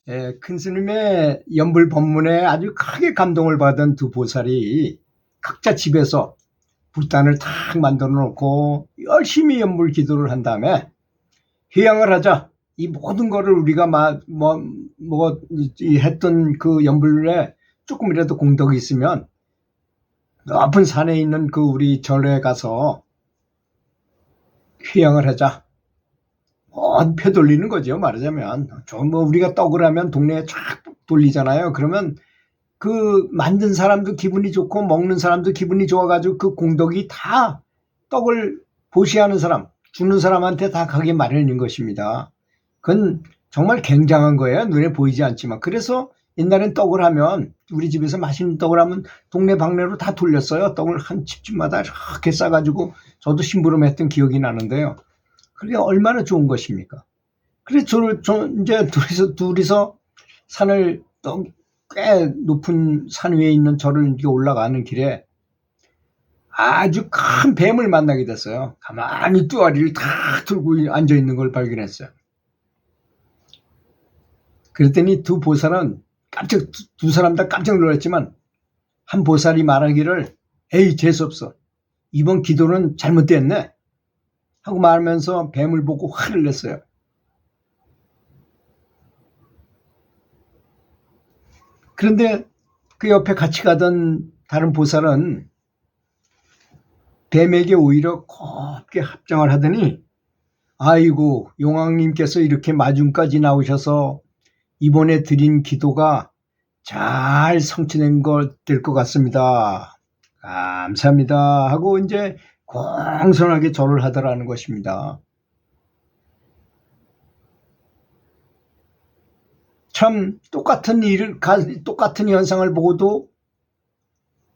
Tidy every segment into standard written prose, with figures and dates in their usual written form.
예, 큰 스님의 연불 법문에 아주 크게 감동을 받은 두 보살이 각자 집에서 불단을 탁 만들어 놓고 열심히 연불 기도를 한 다음에 회양을 하자. 이 모든 거를 우리가 했던 그 연불에 조금이라도 공덕이 있으면 높은 산에 있는 그 우리 절에 가서 회양을 하자. 펴 돌리는 거죠, 말하자면. 우리가 떡을 하면 동네에 쫙 돌리잖아요. 그러면 그 만든 사람도 기분이 좋고 먹는 사람도 기분이 좋아가지고 그 공덕이 다 떡을 보시하는 사람, 주는 사람한테 다 가게 마련인 것입니다. 그건 정말 굉장한 거예요. 눈에 보이지 않지만. 그래서 옛날엔 떡을 하면 우리 집에서 맛있는 떡을 하면 동네 방네로 다 돌렸어요. 떡을 한 집집마다 이렇게 싸가지고 저도 심부름했던 기억이 나는데요. 그게 얼마나 좋은 것입니까? 그래서 이제 둘이서 산을 꽤 높은 산 위에 있는 절을 올라가는 길에 아주 큰 뱀을 만나게 됐어요. 가만히 뚜아리를 다 들고 앉아 있는 걸 발견했어요. 그랬더니 두 보살은 두 사람 다 깜짝 놀랐지만 한 보살이 말하기를 에이 재수없어. 이번 기도는 잘못됐네. 하고 말하면서 뱀을 보고 화를 냈어요. 그런데 그 옆에 같이 가던 다른 보살은 뱀에게 오히려 곱게 합장을 하더니 아이고 용왕님께서 이렇게 마중까지 나오셔서 이번에 드린 기도가 잘 성취된 될 것 같습니다. 감사합니다 하고 이제 공손하게 절을 하더라는 것입니다. 참 똑같은 현상을 보고도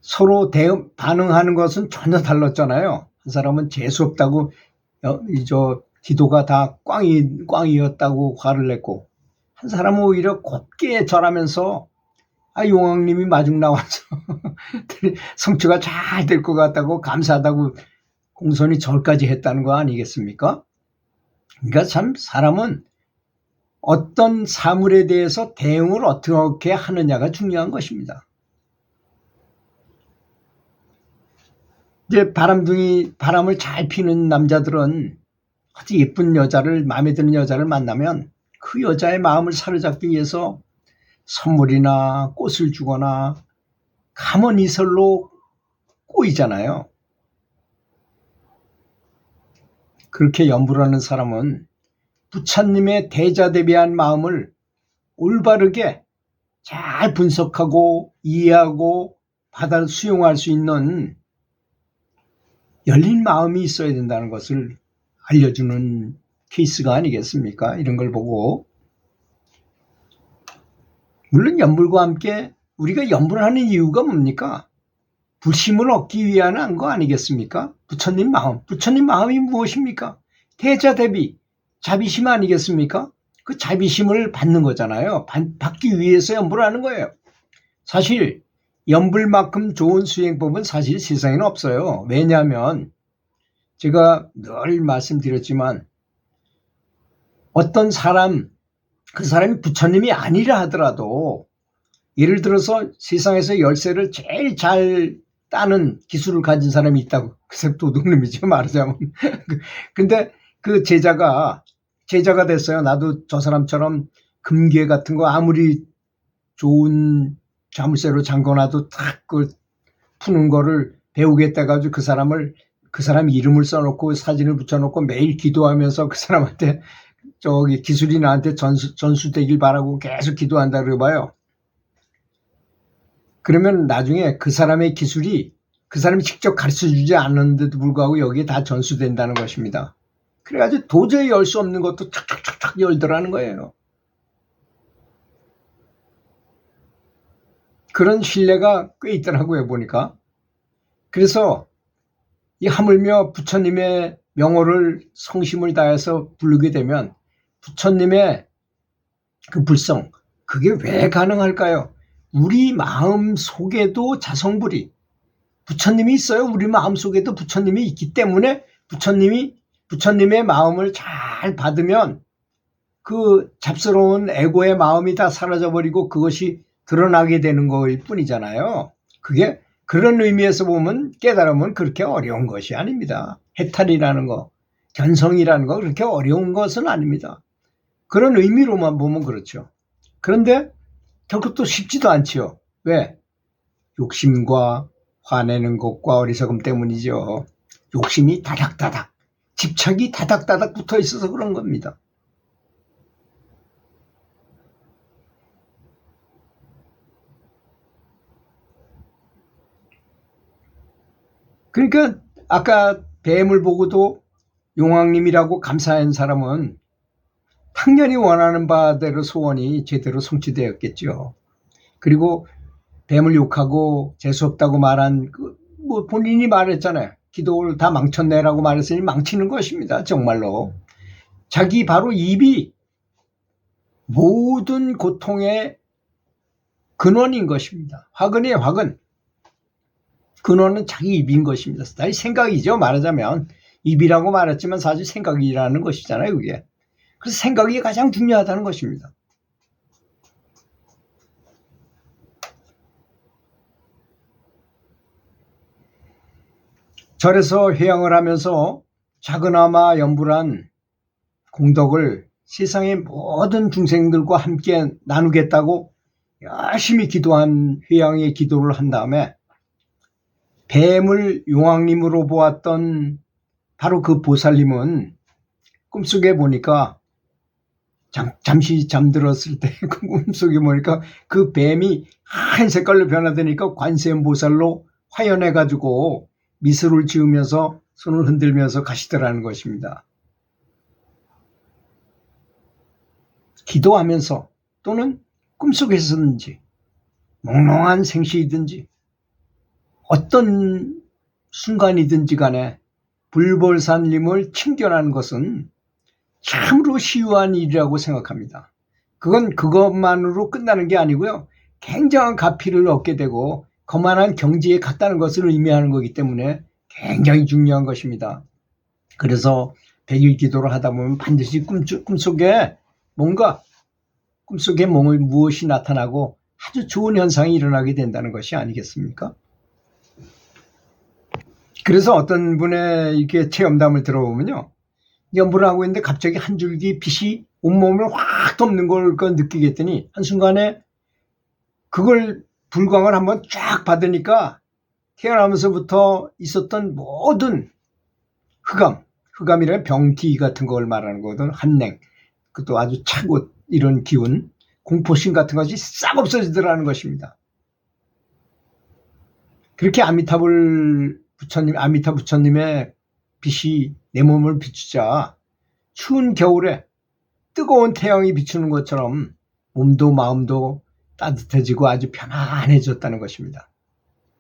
서로 반응하는 것은 전혀 달랐잖아요. 한 사람은 재수없다고 기도가 다 꽝이었다고 화를 냈고 한 사람은 오히려 곱게 절하면서 용왕님이 마중 나와서 성취가 잘 될 것 같다고 감사하다고 공손히 절까지 했다는 거 아니겠습니까? 그러니까 참 사람은 어떤 사물에 대해서 대응을 어떻게 하느냐가 중요한 것입니다. 이제 바람을 잘 피는 남자들은 아주 예쁜 마음에 드는 여자를 만나면 그 여자의 마음을 사로잡기 위해서 선물이나 꽃을 주거나 감언이설로 꼬이잖아요. 그렇게 연불하는 사람은 부처님의 대자대비한 마음을 올바르게 잘 분석하고 이해하고 수용할 수 있는 열린 마음이 있어야 된다는 것을 알려주는 케이스가 아니겠습니까? 이런 걸 보고 물론 연불과 함께 우리가 연불을 하는 이유가 뭡니까? 불심을 얻기 위한 거 아니겠습니까? 부처님 마음이 무엇입니까? 대자대비, 자비심 아니겠습니까? 그 자비심을 받는 거잖아요. 받기 위해서 연불을 하는 거예요. 사실 연불만큼 좋은 수행법은 사실 세상에는 없어요. 왜냐하면 제가 늘 말씀드렸지만 어떤 그 사람이 부처님이 아니라 하더라도 예를 들어서 세상에서 열쇠를 제일 잘 따는 기술을 가진 사람이 있다고. 그 사람 도둑놈이죠, 말하자면. 근데 그 제자가 됐어요. 나도 저 사람처럼 금괴 같은 거 아무리 좋은 자물쇠로 잠궈놔도 탁 그 푸는 거를 배우겠다 해가지고 그 사람 이름을 써놓고 사진을 붙여놓고 매일 기도하면서 그 사람한테 기술이 나한테 전수되길 바라고 계속 기도한다 그래봐요. 그러면 나중에 그 사람의 기술이 그 사람이 직접 가르쳐주지 않는데도 불구하고 여기에 다 전수된다는 것입니다. 그래가지고 도저히 열 수 없는 것도 촥촥촥촥 열더라는 거예요. 그런 신뢰가 꽤 있더라고요, 보니까. 그래서 이 하물며 부처님의 명호를 성심을 다해서 부르게 되면 부처님의 그 불성, 그게 왜 가능할까요? 우리 마음 속에도 자성불이, 부처님이 있어요. 우리 마음 속에도 부처님이 있기 때문에 부처님의 마음을 잘 받으면 그 잡스러운 에고의 마음이 다 사라져버리고 그것이 드러나게 되는 거일 뿐이잖아요. 그게 그런 의미에서 보면 깨달음은 그렇게 어려운 것이 아닙니다. 해탈이라는 거, 견성이라는 거 그렇게 어려운 것은 아닙니다. 그런 의미로만 보면 그렇죠. 그런데 결코 또 쉽지도 않지요. 왜? 욕심과 화내는 것과 어리석음 때문이죠. 욕심이 다닥다닥, 집착이 다닥다닥 붙어 있어서 그런 겁니다. 그러니까 아까 뱀을 보고도 용왕님이라고 감사한 사람은 당연히 원하는 바대로 소원이 제대로 성취되었겠죠. 그리고 뱀을 욕하고 재수없다고 말한 뭐 본인이 말했잖아요. 기도를 다 망쳤네라고 말했으니 망치는 것입니다. 정말로. 자기 바로 입이 모든 고통의 근원인 것입니다. 화근이에요, 화근. 근원은 자기 입인 것입니다. 사실 생각이죠. 말하자면 입이라고 말했지만 사실 생각이라는 것이잖아요. 그게. 그래서 생각이 가장 중요하다는 것입니다. 절에서 회양을 하면서 작은아마 연불한 공덕을 세상의 모든 중생들과 함께 나누겠다고 열심히 기도한 회양의 기도를 한 다음에 뱀을 용왕님으로 보았던 바로 그 보살님은 꿈속에 보니까 잠시 잠들었을 때 그 꿈속에 보니까 그 뱀이 한 색깔로 변화되니까 관세음보살로 화연해가지고 미소를 지으면서 손을 흔들면서 가시더라는 것입니다. 기도하면서 또는 꿈속에서든지 몽롱한 생시이든지 어떤 순간이든지 간에 불벌사님을 칭견하는 것은 참으로 시유한 일이라고 생각합니다. 그건 그것만으로 끝나는 게 아니고요. 굉장한 가피를 얻게 되고 거만한 경지에 갔다는 것을 의미하는 거기 때문에 굉장히 중요한 것입니다. 그래서 백일 기도를 하다 보면 반드시 꿈속에 무엇이 나타나고 아주 좋은 현상이 일어나게 된다는 것이 아니겠습니까? 그래서 어떤 분의 이렇게 체험담을 들어보면요. 연불을 하고 있는데 갑자기 한 줄기 빛이 온몸을 확 덮는 걸 느끼겠더니 한순간에 그걸 불광을 한번 쫙 받으니까 태어나면서부터 있었던 모든 흑암이라는 병기 같은 걸 말하는 거거든. 한냉, 그것도 아주 차고 이런 기운, 공포심 같은 것이 싹 없어지더라는 것입니다. 그렇게 아미타 부처님의 빛이 내 몸을 비추자 추운 겨울에 뜨거운 태양이 비추는 것처럼 몸도 마음도 따뜻해지고 아주 편안해졌다는 것입니다.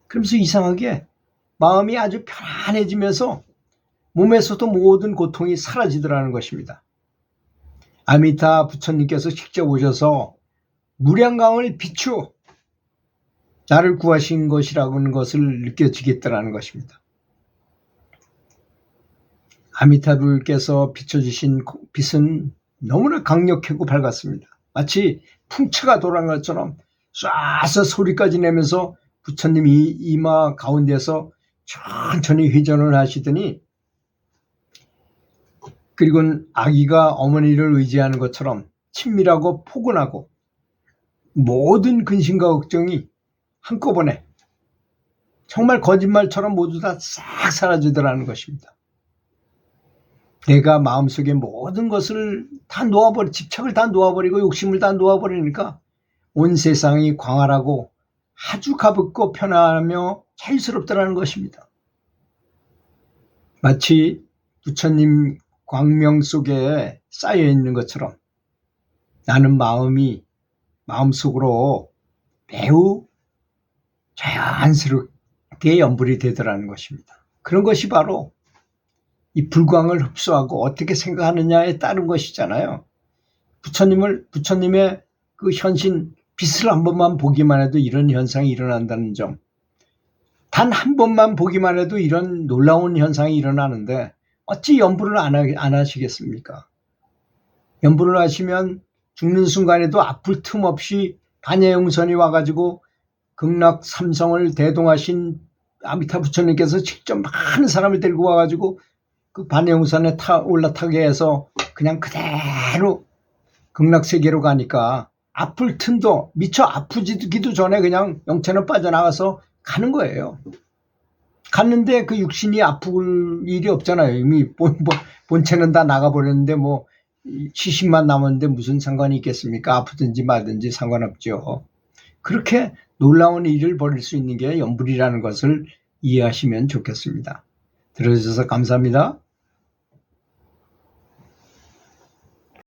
그러면서 이상하게 마음이 아주 편안해지면서 몸에서도 모든 고통이 사라지더라는 것입니다. 아미타 부처님께서 직접 오셔서 무량강을 비추어 나를 구하신 것이라는 것을 느껴지겠더라는 것입니다. 아미타불께서 비춰주신 빛은 너무나 강력하고 밝았습니다. 마치 풍차가 돌아간 것처럼 쏴서 소리까지 내면서 부처님이 이마 가운데서 천천히 회전을 하시더니 그리고 아기가 어머니를 의지하는 것처럼 친밀하고 포근하고 모든 근심과 걱정이 한꺼번에 정말 거짓말처럼 모두 다 싹 사라지더라는 것입니다. 내가 마음속에 모든 것을 다 집착을 다 놓아버리고 욕심을 다 놓아버리니까 온 세상이 광활하고 아주 가볍고 편안하며 자유스럽더라는 것입니다. 마치 부처님 광명 속에 쌓여 있는 것처럼 나는 마음속으로 매우 자연스럽게 연불이 되더라는 것입니다. 그런 것이 바로 이 불광을 흡수하고 어떻게 생각하느냐에 따른 것이잖아요. 부처님의 그 현신 빛을 한 번만 보기만 해도 이런 현상이 일어난다는 점. 단 한 번만 보기만 해도 이런 놀라운 현상이 일어나는데 어찌 연불을 안 하시겠습니까? 연불을 하시면 죽는 순간에도 아플 틈 없이 반야용선이 와가지고 극락 삼성을 대동하신 아미타 부처님께서 직접 많은 사람을 데리고 와가지고 그 반야용선에 올라타게 해서 그냥 그대로 극락세계로 가니까 아플 틈도 미처 아프기도 전에 그냥 영체는 빠져나가서 가는 거예요. 갔는데 그 육신이 아플 일이 없잖아요. 이미 본체는 다 나가버렸는데 뭐 시신만 남았는데 무슨 상관이 있겠습니까? 아프든지 말든지 상관없죠. 그렇게 놀라운 일을 벌일 수 있는 게 연불이라는 것을 이해하시면 좋겠습니다. 들어주셔서 감사합니다.